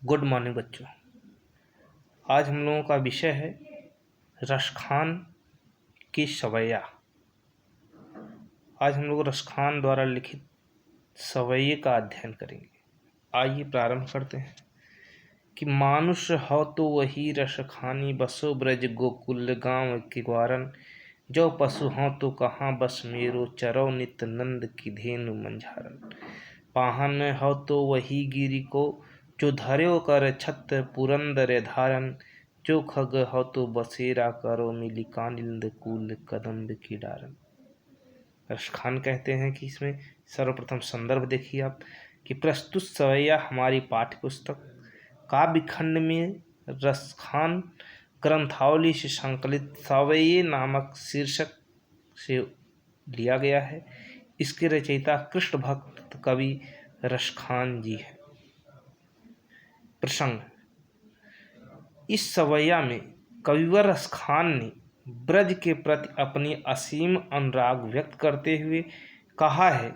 Good morning बच्चों। आज हम लोगों का विषय है रसखान की सवैया। आज हम लोग रसखान द्वारा लिखित सवैये का अध्ययन करेंगे। आइए प्रारंभ करते हैं कि मानुष हो तो वही रसखानी, बसो ब्रज गोकुल गाँव के ग्वारन। जो पशु हों तो कहाँ बस मेरो, चरो नित नंद की धेनु मंझारन। पाहन हो तो वही गिरि को, जो धर्यो कर छत्र पुरंदर धारन। जो खग हो तो बसेरा करो, मिली कानिंद कूल कदम्ब की डारन। रसखान कहते हैं कि इसमें सर्वप्रथम संदर्भ देखिए आप कि प्रस्तुत सवैया हमारी पाठ्य पुस्तक काव्य खंड में रसखान ग्रंथावली से संकलित सवैये नामक शीर्षक से लिया गया है। इसके रचयिता कृष्ण भक्त कवि रसखान जी है। प्रसंग: इस सवैया में कविवर रसखान ने ब्रज के प्रति अपनी असीम अनुराग व्यक्त करते हुए कहा है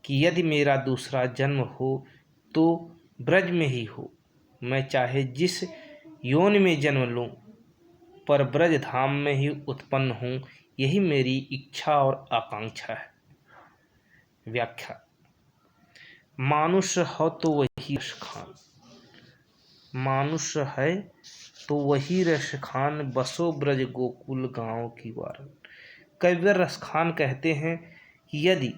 कि यदि मेरा दूसरा जन्म हो तो ब्रज में ही हो। मैं चाहे जिस योनि में जन्म लूं, पर ब्रज धाम में ही उत्पन्न हूं, यही मेरी इच्छा और आकांक्षा है। व्याख्या: मानुष हो तो वही रसखान, मानुष है तो वही रसखान, बसो ब्रज गोकुल गाँव की ग्वारन। कविवर रसखान कहते हैं कि यदि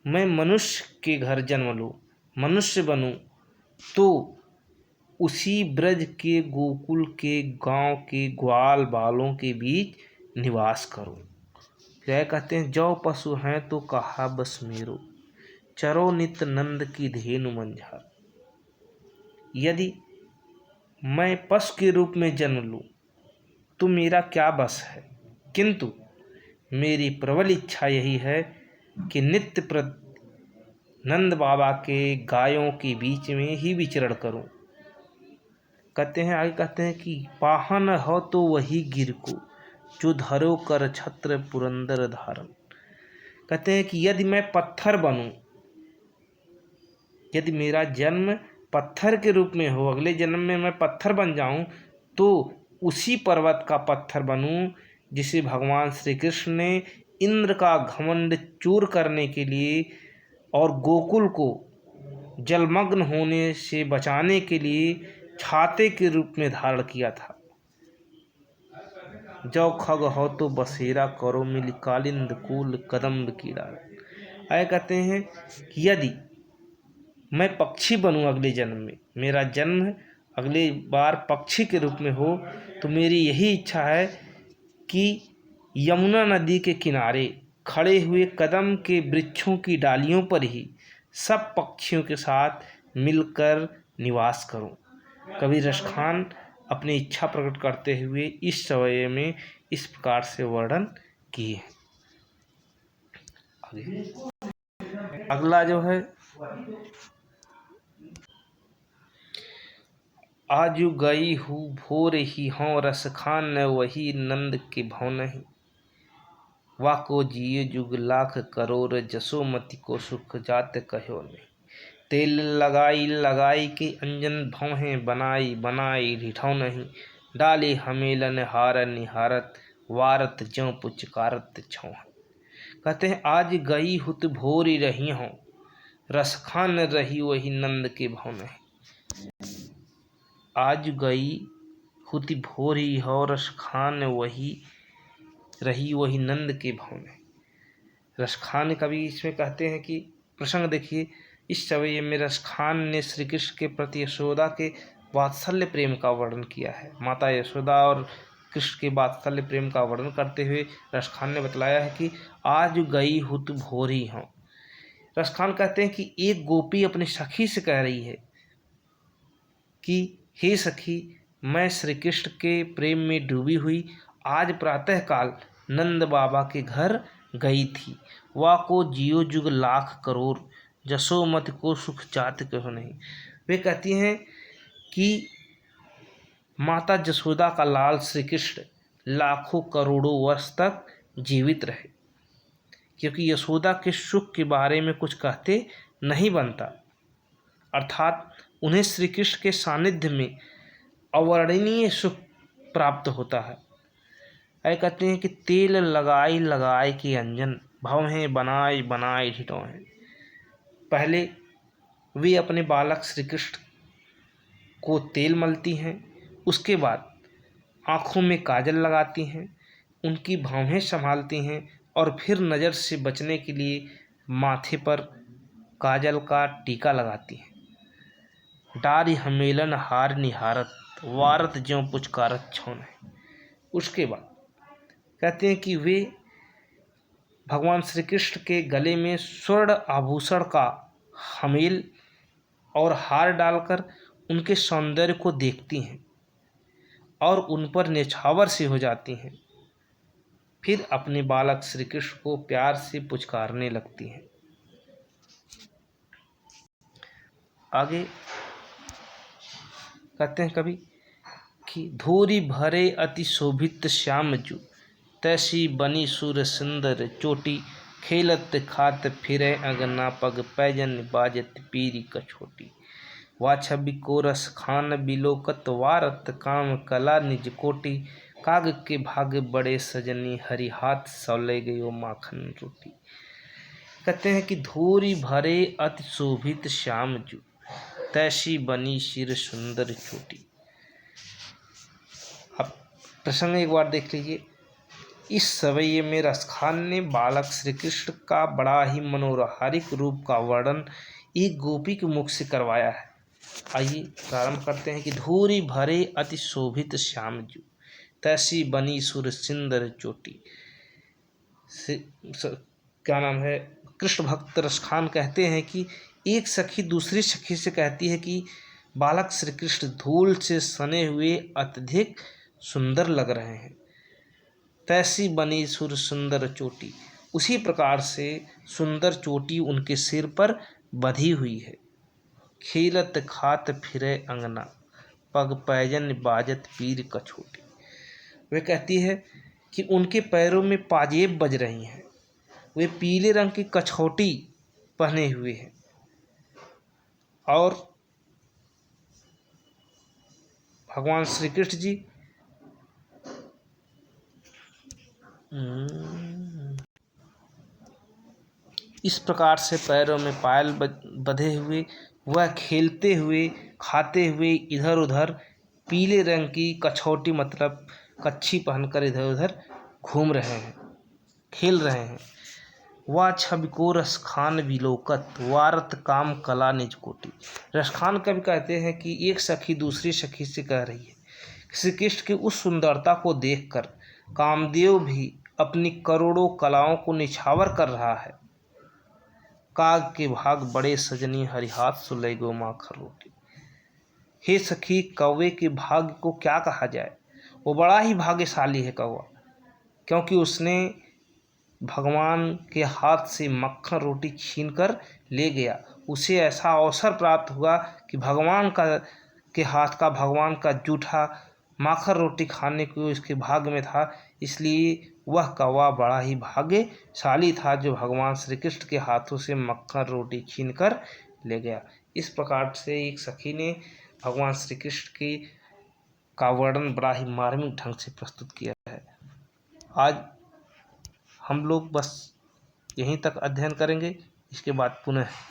मैं मनुष्य के घर जन्म लूँ, मनुष्य बनूं, तो उसी ब्रज के गोकुल के गांव के ग्वाल बालों के बीच निवास करूं। क्या कहते हैं? जो पशु हैं तो कहा बस मेरो, चरो नित नंद की धेनु मंझार। यदि मैं पशु के रूप में जन्म लूं तो मेरा क्या बस है, किंतु मेरी प्रबल इच्छा यही है कि नित्य नंद बाबा के गायों के बीच में ही विचरण करूं। कहते हैं आगे कहते हैं कि पाहन हो तो वही गिर को, जो धरो कर छत्र पुरंदर धारन। कहते हैं कि यदि मैं पत्थर बनूं, यदि मेरा जन्म पत्थर के रूप में हो, अगले जन्म में मैं पत्थर बन जाऊं, तो उसी पर्वत का पत्थर बनूं जिसे भगवान श्री कृष्ण ने इंद्र का घमंड चूर करने के लिए और गोकुल को जलमग्न होने से बचाने के लिए छाते के रूप में धारण किया था। जो खग हो तो बसेरा करो, मिली कालिंद कूल कदम्ब की डाल। आए कहते हैं कि यदि मैं पक्षी बनूं अगले जन्म में, मेरा जन्म अगले बार पक्षी के रूप में हो, तो मेरी यही इच्छा है कि यमुना नदी के किनारे खड़े हुए कदम के वृक्षों की डालियों पर ही सब पक्षियों के साथ मिलकर निवास करूं। कवि रसखान अपनी इच्छा प्रकट करते हुए इस सवैये में इस प्रकार से वर्णन किए। अगला जो है, आजु गई हूँ भोर ही हों, रसखान न वही नंद के भव नहीं। वाको जिये जुग लाख करोड़, जसोमति को सुख जात कहो नहीं। तेल लगाई लगाई के अंजन भौहें, बनाई बनाई ढिठौ नहीं। डाले हमेलन हार निहारत, वारत ज्यों पुचकारत छौ। कहते हैं आज गई हुत भोरी रही हों, रसखान रही वही नंद के भव नहीं। आज गई हुति भोरी हो, रसखान वही रही वही नंद के भव में। रसखान कवि इसमें कहते हैं कि प्रसंग देखिए, इस सवैये में रसखान ने श्री कृष्ण के प्रति यशोदा के वात्सल्य प्रेम का वर्णन किया है। माता यशोदा और कृष्ण के वात्सल्य प्रेम का वर्णन करते हुए रसखान ने बतलाया है कि आज गई हुत भोरी हों। रसखान कहते हैं कि एक गोपी अपनी सखी से कह रही है कि हे सखी, मैं श्री कृष्ण के प्रेम में डूबी हुई आज प्रातःकाल नंद बाबा के घर गई थी। वाको जियो जुग लाख करोड़, जसोमति को सुख जात कहो नहीं। वे कहती हैं कि माता जसोदा का लाल श्री कृष्ण लाखों करोड़ों वर्ष तक जीवित रहे, क्योंकि यशोदा के सुख के बारे में कुछ कहते नहीं बनता। अर्थात उन्हें श्री कृष्ण के सानिध्य में अवर्णनीय सुख प्राप्त होता है। ऐ कहते हैं कि तेल लगाई लगाई के अंजन, भवें बनाए बनाए ढिठों। पहले वे अपने बालक श्री कृष्ण को तेल मलती हैं, उसके बाद आँखों में काजल लगाती हैं, उनकी भौहें संभालती हैं और फिर नज़र से बचने के लिए माथे पर काजल का टीका लगाती हैं। डारी हमेलन हार निहारत, वारत ज्यों पुचकारत छौन है। उसके बाद कहते हैं कि वे भगवान श्री कृष्ण के गले में स्वर्ण आभूषण का हमेल और हार डालकर उनके सौंदर्य को देखती हैं और उन पर न्यौछावर से हो जाती हैं। फिर अपने बालक श्री कृष्ण को प्यार से पुचकारने लगती हैं। आगे कहते हैं कभी कि धूरी भरे अति शोभित श्याम जू, तैसी बनी सुर सुंदर चोटी, खेलत खात फिरे अंगना पग, पैजन बाजत पीरी कछोटी। वा छवि को रस खान बिलोकत, वारत काम कला निज कोटि, काग के भाग बड़े सजनी, हरि हाथ सौले गयो माखन रोटी। कहते हैं कि धूरी भरे अति शोभित श्याम जू, तैसी बनी सिर सुंदर चोटी। अब प्रसंग एक बार देख लीजिए। इस सवैये में रसखान ने बालक श्री कृष्ण का बड़ा ही मनोहारिक रूप का वर्णन एक गोपी के मुख से करवाया है। आइए प्रारंभ करते हैं कि धूरी भरे अति शोभित श्याम जू, तैसी बनी सुर सुंदर चोटी। क्या नाम है, कृष्ण भक्त रसखान कहते हैं कि एक सखी दूसरी सखी से कहती है कि बालक श्री कृष्ण धूल से सने हुए अत्यधिक सुंदर लग रहे हैं। तैसी बनी सुर सुंदर चोटी, उसी प्रकार से सुंदर चोटी उनके सिर पर बधी हुई है। खेलत खात फिरे अंगना, पग पैजन बाजत पीर कछोटी। वे कहती है कि उनके पैरों में पाजेब बज रही हैं, वे पीले रंग की कछोटी पहने हुए हैं और भगवान श्री कृष्ण जी इस प्रकार से पैरों में पायल बंधे हुए वह खेलते हुए खाते हुए इधर उधर पीले रंग की कछोटी मतलब कच्छी पहनकर इधर उधर घूम रहे हैं, खेल रहे हैं। वह छवि को रसखान बिलोकत, वारत काम कला निज कोटि। रसखान कवि कहते हैं कि एक सखी दूसरी सखी से कह रही है, श्री कृष्ण की उस सुंदरता को देखकर कामदेव भी अपनी करोड़ों कलाओं को निछावर कर रहा है। काग के भाग बड़े सजनी, हरि हाथ सुलै गो माखन रोटी। हे सखी, कौवे के भाग्य को क्या कहा जाए, वो बड़ा ही भाग्यशाली है कौवा, क्योंकि उसने भगवान के हाथ से मक्खन रोटी छीन कर ले गया। उसे ऐसा अवसर प्राप्त हुआ कि भगवान का जूठा माखन रोटी खाने को उसके भाग्य में था। इसलिए वह कौवा बड़ा ही भाग्यशाली था जो भगवान श्री कृष्ण के हाथों से मक्खन रोटी छीन कर ले गया। इस प्रकार से एक सखी ने भगवान श्री कृष्ण का वर्णन बड़ा ही मार्मिक ढंग से प्रस्तुत किया है। आज हम लोग बस यहीं तक अध्ययन करेंगे, इसके बाद पुनः